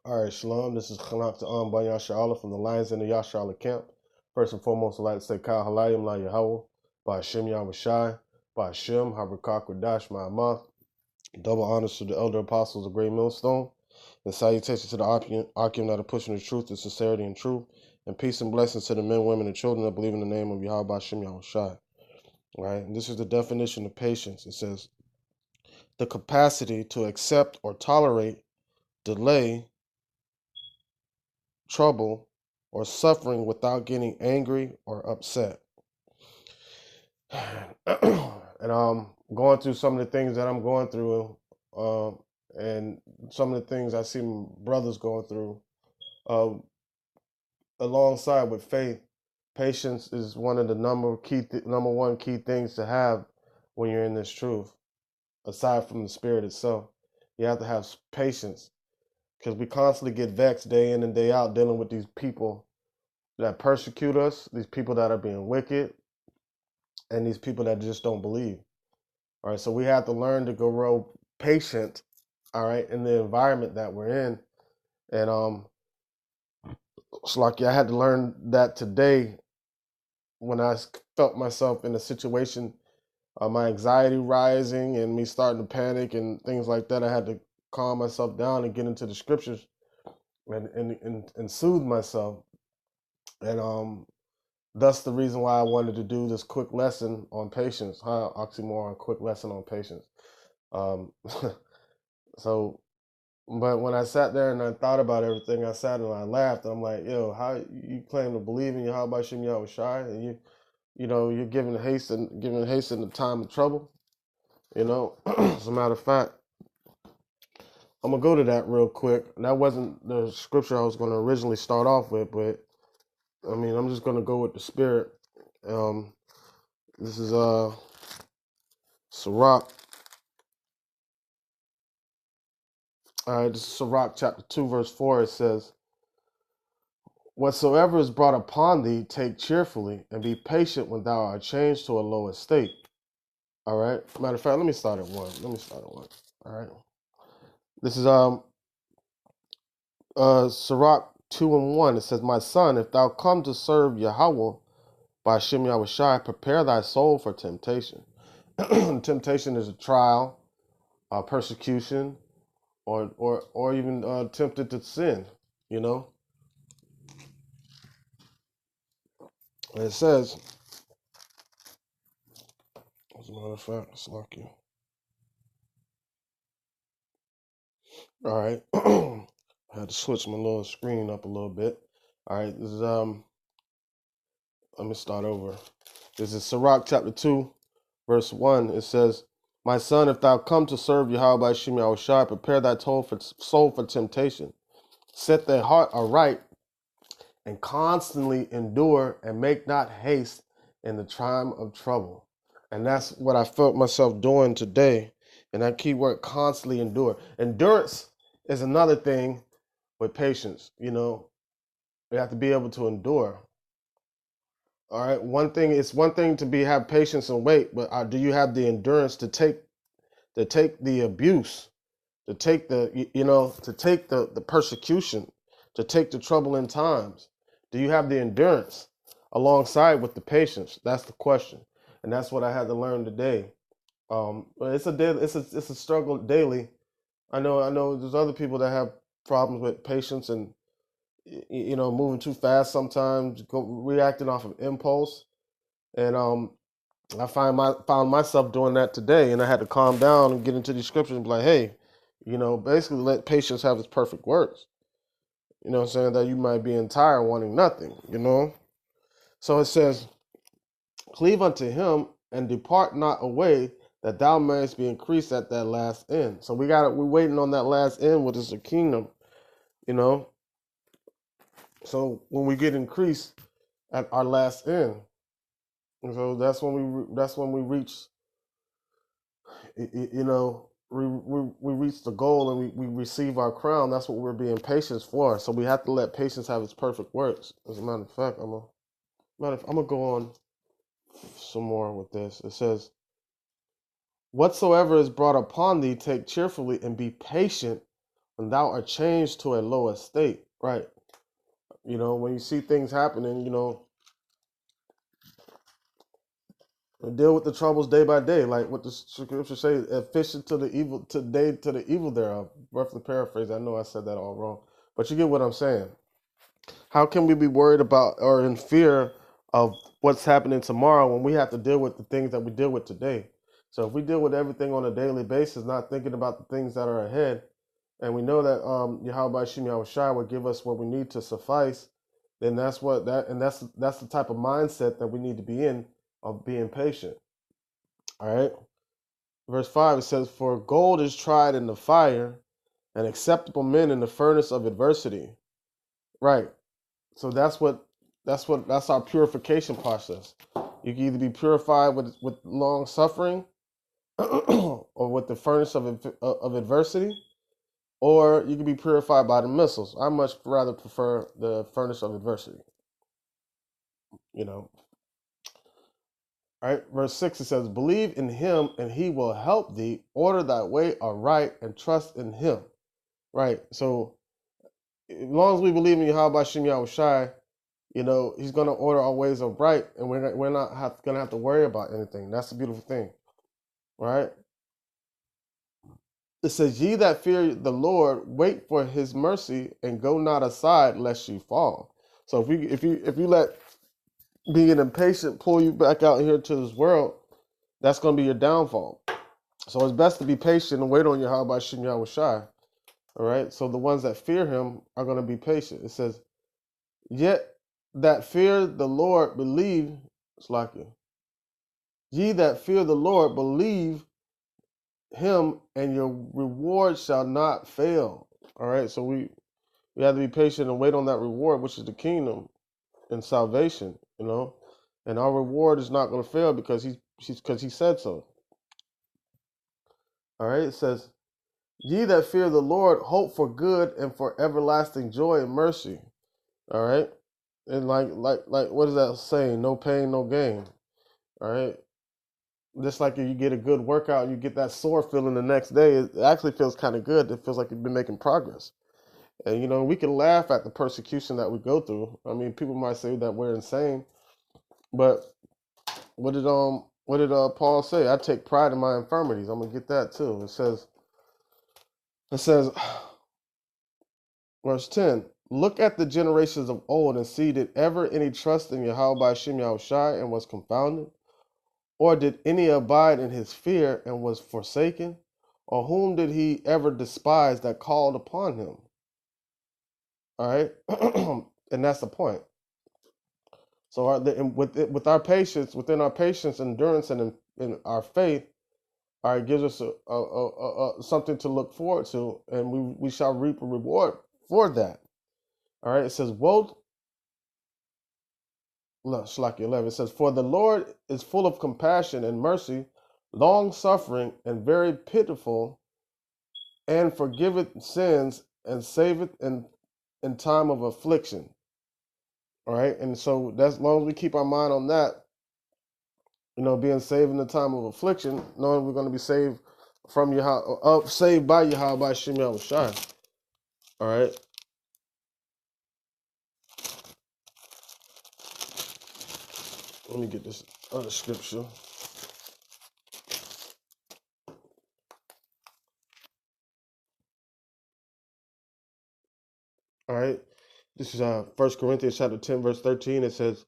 All right, Shalom. This is Khanak Ta'am Ban Yasha'Allah from the Lions in the Yasha'Allah camp. First and foremost, I'd like to say Kal Halayim La Yahweh, by Hashem Yahweh Shai, by Hashem, Habrakak Radash Ma'amah. Double honors to the elder apostles of Great Millstone, and salutations to the Akim that are pushing the truth, the sincerity, and truth, and peace and blessings to the men, women, and children that believe in the name of Yahweh Hashem Yahweh Shai. Right? And this is the definition of patience. It says, the capacity to accept or tolerate delay, trouble, or suffering without getting angry or upset. And going through some of the things that I'm going through, and some of the things I see my brothers going through, alongside with faith, patience is one of the number one key things to have when you're in this truth. Aside from the spirit itself, you have to have patience, because we constantly get vexed day in and day out dealing with these people that persecute us, these people that are being wicked, and these people that just don't believe. All right, so we have to learn to go real patient, all right, in the environment that we're in. And it's like I had to learn that today when I felt myself in a situation, my anxiety rising and me starting to panic and things like that. I had to calm myself down and get into the scriptures and soothe myself. And that's the reason why I wanted to do this quick lesson on patience. Oxymoron, quick lesson on patience. Um, so, but when I sat there and I thought about everything, I sat and I laughed. I'm like, yo, how you claim to believe in Yahweh Shem Yahweh Shai, and you're giving haste in the time of trouble. As a matter of fact, I'm gonna go to that real quick. That wasn't the scripture I was gonna originally start off with, but I mean, I'm just gonna go with the spirit. This is Sirach. All right, this is Sirach chapter 2, verse 4. It says, whatsoever is brought upon thee, take cheerfully, and be patient when thou art changed to a low estate. All right. Matter of fact, let me start at 1. All right. This is Sirach 2 and 1. It says, my son, if thou come to serve Yahweh by Shem Yahweh Shai, prepare thy soul for temptation. Temptation is a trial, persecution, or even tempted to sin, you know. And it says, as a matter of fact, it's like you. All right. I had to switch my little screen up a little bit. All right, this is let me start over. This is Sirach chapter 2, verse 1. It says, my son, if thou come to serve Yahweh by Shem Yahweh Shai, prepare thy soul for temptation. Set thy heart aright, and constantly endure, and make not haste in the time of trouble. And that's what I felt myself doing today. And that key word, constantly endure. Endurance is another thing with patience. You have to be able to endure. All right. It's one thing to have patience and wait, but do you have the endurance to take the abuse, to take the persecution, to take the troubling times? Do you have the endurance alongside with the patience? That's the question, and that's what I had to learn today. But it's a struggle daily. I know. There's other people that have problems with patience and moving too fast sometimes, reacting off of impulse, and I found myself doing that today, and I had to calm down and get into these scriptures and be like, hey, basically let patience have its perfect works. You know what I'm saying? That you might be entire wanting nothing. So it says, cleave unto him and depart not away, that thou mayest be increased at that last end. So we're waiting on that last end, which is the kingdom, you know. So when we get increased at our last end, and so that's when we reach, we reach the goal and we receive our crown. That's what we're being patient for. So we have to let patience have its perfect works. As a matter of fact, I'm gonna go on some more with this. It says, whatsoever is brought upon thee, take cheerfully and be patient and thou art changed to a lower state, right? You know, when you see things happening, you know, deal with the troubles day by day, like what the scripture says, efficient to the evil to the evil thereof. Roughly paraphrase. I know I said that all wrong, but you get what I'm saying. How can we be worried about or in fear of what's happening tomorrow when we have to deal with the things that we deal with today? So if we deal with everything on a daily basis, not thinking about the things that are ahead, and we know that Yahweh Shem Yahushai will give us what we need to suffice, then that's the type of mindset that we need to be in, of being patient. All right. Verse 5, it says, "For gold is tried in the fire, and acceptable men in the furnace of adversity." Right. So that's our purification process. You can either be purified with long suffering, or with the furnace of adversity, or you can be purified by the missiles. I much rather prefer the furnace of adversity. You know. All right. Verse 6, it says, "Believe in him, and he will help thee. Order thy way aright, and trust in him." Right. So as long as we believe in Yahweh Shem Yahushai, you know, he's going to order our ways upright, and we're not going to have to worry about anything. That's the beautiful thing, right? It says, "Ye that fear the Lord, wait for his mercy, and go not aside lest ye fall." So if you let being impatient pull you back out here to this world, that's going to be your downfall. So it's best to be patient and wait on Yahweh Shem Yahushai. All right. So the ones that fear him are going to be patient. It says, "Yet that fear the Lord believe," it's like it. "Ye that fear the Lord believe him, and your reward shall not fail." All right. So we have to be patient and wait on that reward, which is the kingdom and salvation, you know. And our reward is not going to fail because he said so. All right. It says, "Ye that fear the Lord hope for good and for everlasting joy and mercy." All right. And like what is that saying? No pain, no gain. All right. Just like if you get a good workout and you get that sore feeling the next day, it actually feels kind of good. It feels like you've been making progress. And you know, we can laugh at the persecution that we go through. I mean, people might say that we're insane, but what did Paul say? "I take pride in my infirmities." I'm gonna get that too. It says verse 10, "Look at the generations of old and see, did ever any trust in Yahweh Shem Yahushai and was confounded? Or did any abide in his fear and was forsaken? Or whom did he ever despise that called upon him?" All right. And that's the point. So with our patience, within our patience, endurance, and in our faith, all right, gives us something to look forward to, and we shall reap a reward for that. All right. It says, "Woe," Shalaki 11, it says, "For the Lord is full of compassion and mercy, long suffering, and very pitiful, and forgiveth sins, and saveth in time of affliction." All right. And so that's, as long as we keep our mind on that, you know, being saved in the time of affliction, knowing we're going to be saved from saved by Yahweh by Shem Yahushai. All right. Let me get this other scripture. All right. This is 1 Corinthians chapter 10, verse 13. It says,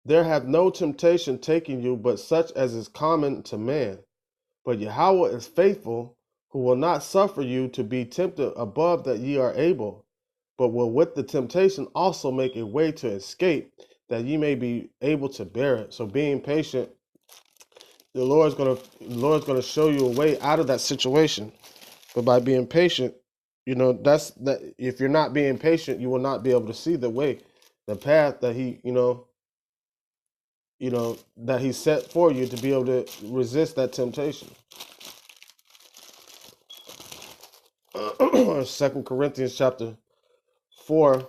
"There hath no temptation taken you but such as is common to man. But Yahweh is faithful, who will not suffer you to be tempted above that ye are able, but will with the temptation also make a way to escape, that ye may be able to bear it." So being patient, the Lord's gonna show you a way out of that situation. But by being patient, you know, that's that. If you're not being patient, you will not be able to see the way, the path that that he set for you to be able to resist that temptation. 2 Corinthians chapter 4,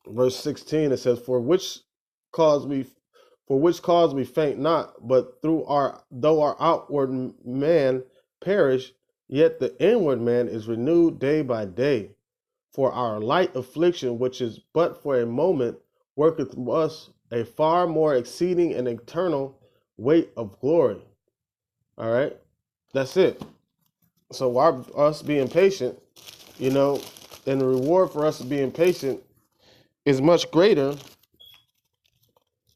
verse 16, it says, cause we for which cause we faint not, but though our outward man perish, Yet the inward man is renewed day by day. For our light affliction, which is but for a moment, worketh us a far more exceeding and eternal weight of glory. All right, that's it. So us being patient, you know, and the reward for us being patient is much greater.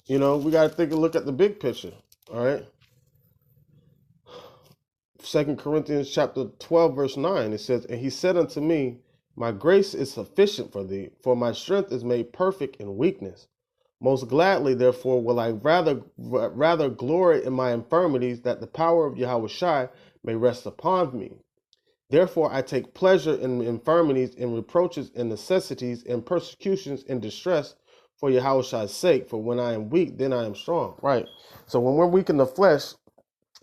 You know, we got to take a look at the big picture. All right. 2 Corinthians chapter 12, verse 9, it says, and he said unto me, my grace is sufficient for thee, for my strength is made perfect in weakness. Most gladly, therefore, will I rather glory in my infirmities, that the power of Yahushua may rest upon me. Therefore, I take pleasure in infirmities, in reproaches, in necessities, in persecutions, in distress, for Yahushua's sake. For when I am weak, then I am strong. Right. So when we're weak in the flesh,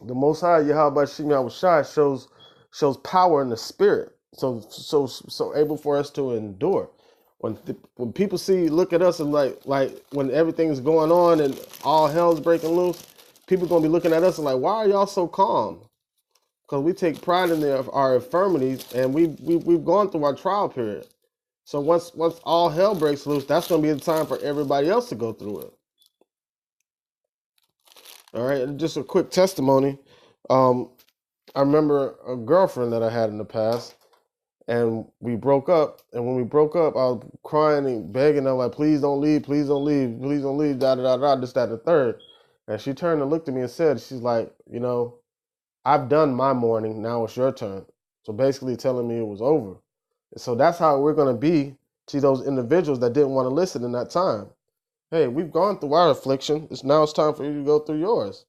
the Most High Yahushua shows power in the spirit. So able for us to endure. When people look at us and like when everything's going on and all hell's breaking loose, people gonna be looking at us and like, why are y'all so calm? Because we take pride in our infirmities, and we've gone through our trial period. So once all hell breaks loose, that's gonna be the time for everybody else to go through it. All right, and just a quick testimony. I remember a girlfriend that I had in the past, and we broke up. And when we broke up, I was crying and begging her, like, please don't leave, please don't leave, please don't leave, da da da da, this, that, and the third. And she turned and looked at me and said, she's like, you know, I've done my mourning, now it's your turn. So basically telling me it was over. And so that's how we're going to be to those individuals that didn't want to listen in that time. Hey, we've gone through our affliction. Now it's time for you to go through yours.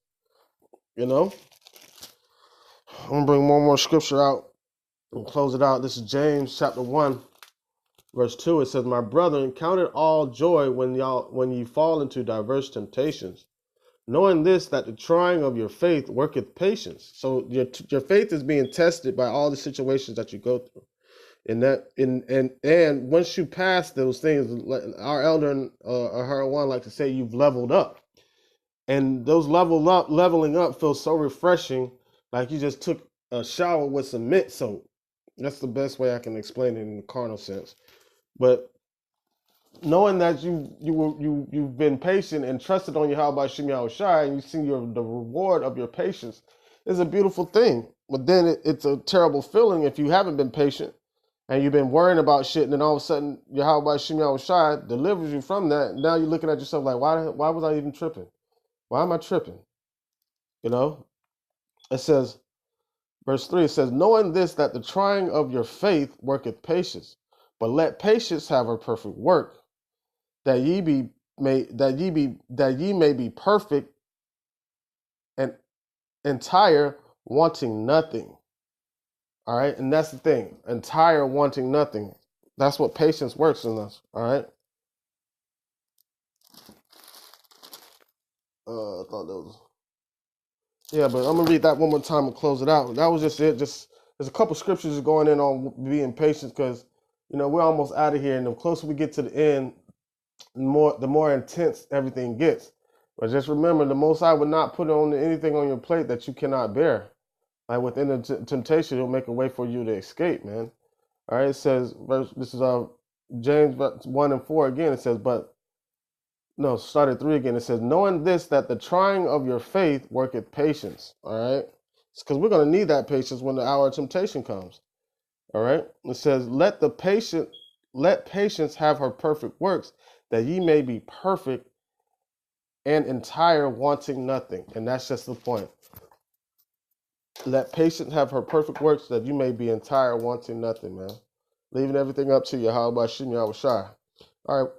You know? I'm going to bring more scripture out and close it out. This is James chapter 1, verse 2. It says, my brethren, count it all joy when you fall into diverse temptations, knowing this, that the trying of your faith worketh patience. So your faith is being tested by all the situations that you go through. And once you pass those things, our elder and her one like to say, you've leveled up. And those leveling up feels so refreshing, like you just took a shower with some mint soap. That's the best way I can explain it in the carnal sense. But knowing that you've been patient and trusted on Yahweh Shem Yahushai, and you see the reward of your patience is a beautiful thing. But then it's a terrible feeling if you haven't been patient and you've been worrying about shit, and then all of a sudden Yahweh Shem Yahushai delivers you from that. And now you're looking at yourself like, why was I even tripping? Why am I tripping? You know? It says, verse 3, it says, knowing this, that the trying of your faith worketh patience, but let patience have her perfect work, that ye may be perfect and entire, wanting nothing. All right, and that's the thing, entire, wanting nothing. That's what patience works in us. All right. I thought that was, yeah, but I'm gonna read that one more time and close it out. That was just it. Just there's a couple scriptures going in on being patient, because we're almost out of here, and the closer we get to the end, the more intense everything gets. But just remember, the Most High would not put on anything on your plate that you cannot bear. Like within the temptation, He'll make a way for you to escape, man. All right, it says, this is James 1 and 4 again. It says, start at 3 again. It says, knowing this, that the trying of your faith worketh patience. All right, it's because we're going to need that patience when the hour of temptation comes. All right, it says, let patience have her perfect works, that ye may be perfect and entire, wanting nothing. And that's just the point. Let patience have her perfect works, that you may be entire, wanting nothing, man. Leaving everything up to Yahweh Shem Yahushai. All right,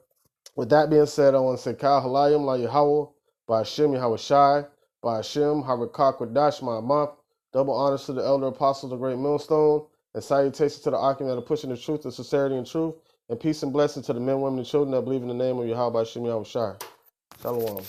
with that being said, I want to say, Kal Halayim La Yahweh, by Hashem Yahushai, by Hashem Harakak Wadash Ma'amaf. Double honors to the elder apostles of the great millstone, and salutations to the Akim that are pushing the truth and sincerity and truth, and peace and blessing to the men, women, and children that believe in the name of Yahweh Shem Yahushai. Shalom.